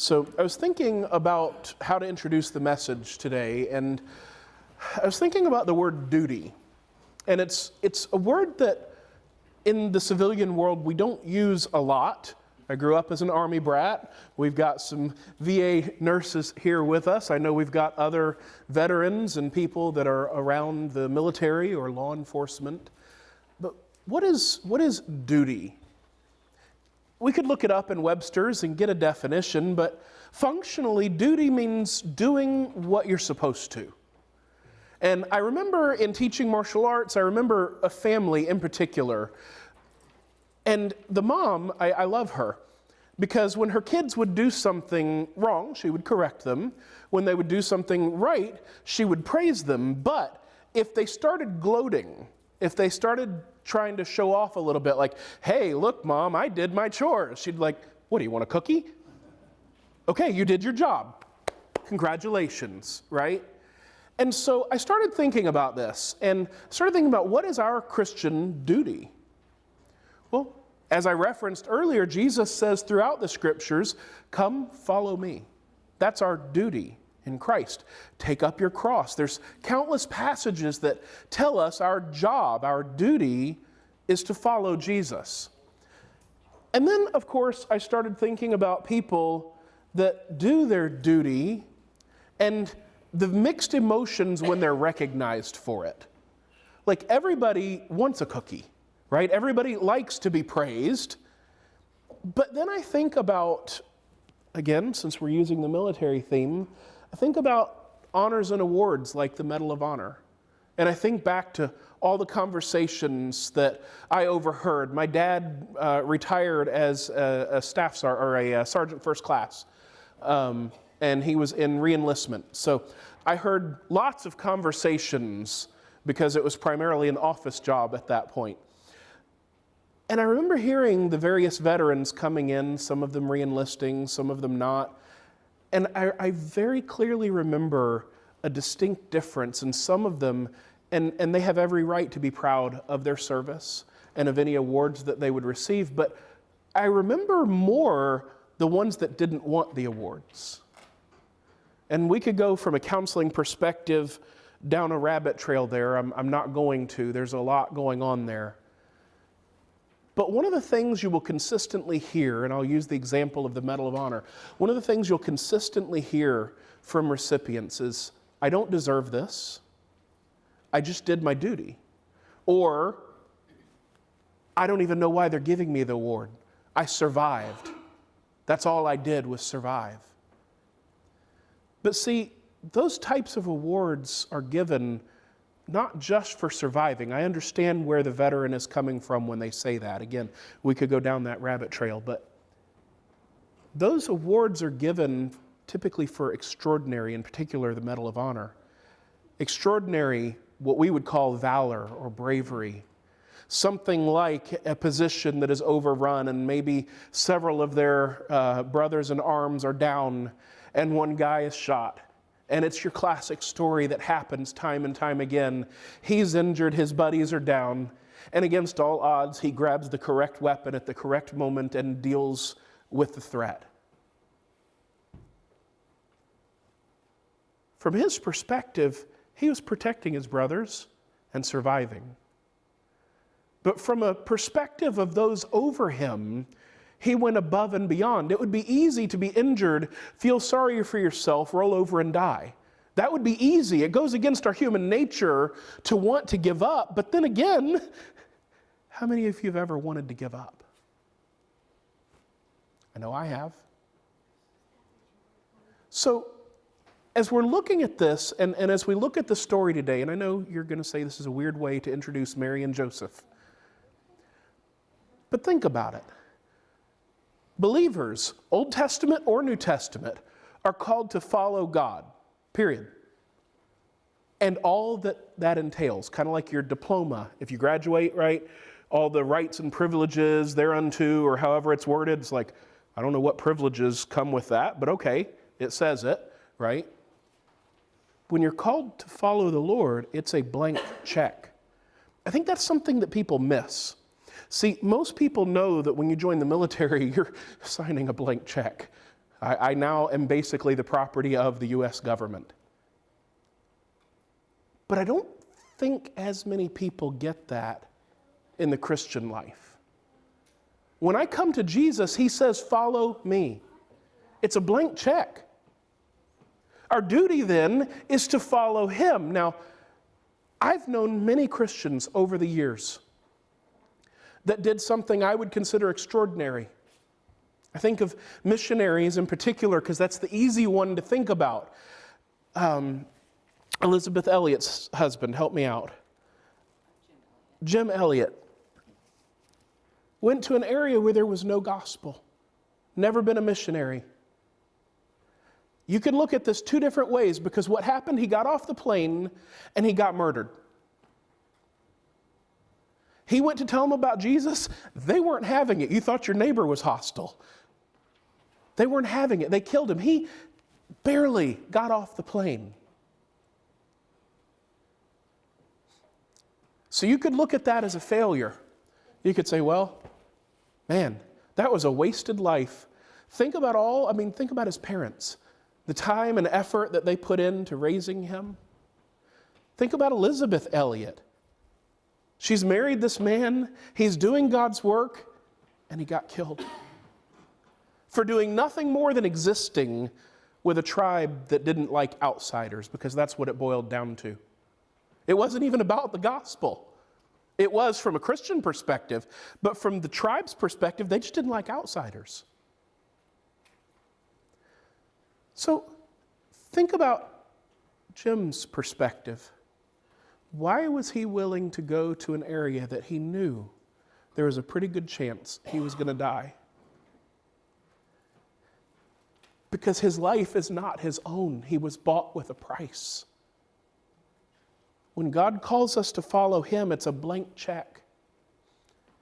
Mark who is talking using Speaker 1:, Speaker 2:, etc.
Speaker 1: So I was thinking about how to introduce the message today, and I was thinking about the word duty. And it's a word that in the civilian world we don't use a lot. I grew up as an Army brat. We've got some VA nurses here with us. I know we've got other veterans and people that are around the military or law enforcement. But what is duty? We could look it up in Webster's and get a definition, but functionally, duty means doing what you're supposed to. And I remember in teaching martial arts, I remember a family in particular. And the mom, I love her, because when her kids would do something wrong, she would correct them. When they would do something right, she would praise them. But if they started gloating, if they started trying to show off a little bit, like, hey, look, Mom, I did my chores. She'd be like, what, do you want a cookie? Okay, you did your job. Congratulations, right? And so I started thinking about this, and started thinking about what is our Christian duty? Well, as I referenced earlier, Jesus says throughout the scriptures, come follow me. That's our duty in Christ. Take up your cross. There's countless passages that tell us our job, our duty is to follow Jesus. And then, of course, I started thinking about people that do their duty and the mixed emotions when they're recognized for it. Like, everybody wants a cookie, right? Everybody likes to be praised. But then I think about, again, since we're using the military theme, I think about honors and awards like the Medal of Honor. And I think back to all the conversations that I overheard. My dad retired as a staff sergeant, or a sergeant first class, and he was in reenlistment. So I heard lots of conversations because it was primarily an office job at that point. And I remember hearing the various veterans coming in, some of them reenlisting, some of them not. And I very clearly remember a distinct difference in some of them, and they have every right to be proud of their service and of any awards that they would receive. But I remember more the ones that didn't want the awards. And we could go from a counseling perspective down a rabbit trail there. I'm not going to. There's a lot going on there. But one of the things you will consistently hear, and I'll use the example of the Medal of Honor, one of the things you'll consistently hear from recipients is, I don't deserve this, I just did my duty. Or, I don't even know why they're giving me the award, I survived. That's all I did was survive. But see, those types of awards are given not just for surviving. I understand where the veteran is coming from when they say that. Again, we could go down that rabbit trail, but those awards are given typically for extraordinary, in particular the Medal of Honor. Extraordinary, what we would call valor or bravery. Something like a position that is overrun and maybe several of their brothers in arms are down and one guy is shot. And it's your classic story that happens time and time again. He's injured, his buddies are down, and against all odds, he grabs the correct weapon at the correct moment and deals with the threat. From his perspective, he was protecting his brothers and surviving. But from a perspective of those over him, he went above and beyond. It would be easy to be injured, feel sorry for yourself, roll over and die. That would be easy. It goes against our human nature to want to give up. But then again, how many of you have ever wanted to give up? I know I have. So as we're looking at this, and as we look at the story today, and I know you're going to say this is a weird way to introduce Mary and Joseph, but think about it. Believers, Old Testament or New Testament, are called to follow God, period. And all that entails, kind of like your diploma. If you graduate, right, all the rights and privileges thereunto, or however it's worded, it's like, I don't know what privileges come with that, but okay, it says it, right? When you're called to follow the Lord, it's a blank check. I think that's something that people miss. See, most people know that when you join the military, you're signing a blank check. I now am basically the property of the U.S. government. But I don't think as many people get that in the Christian life. When I come to Jesus, he says, follow me. It's a blank check. Our duty then is to follow him. Now, I've known many Christians over the years that did something I would consider extraordinary. I think of missionaries in particular because that's the easy one to think about. Elizabeth Elliot's husband, help me out. Jim Elliot went to an area where there was no gospel, never been a missionary. You can look at this two different ways because what happened, he got off the plane and he got murdered. He went to tell them about Jesus. They weren't having it. You thought your neighbor was hostile. They weren't having it. They killed him. He barely got off the plane. So you could look at that as a failure. You could say, well, man, that was a wasted life. Think about his parents, the time and effort that they put into raising him. Think about Elizabeth Elliot. She's married this man, he's doing God's work, and he got killed for doing nothing more than existing with a tribe that didn't like outsiders, because that's what it boiled down to. It wasn't even about the gospel. It was from a Christian perspective, but from the tribe's perspective, they just didn't like outsiders. So think about Jim's perspective. Why was he willing to go to an area that he knew there was a pretty good chance he was going to die? Because his life is not his own. He was bought with a price. When God calls us to follow him, it's a blank check.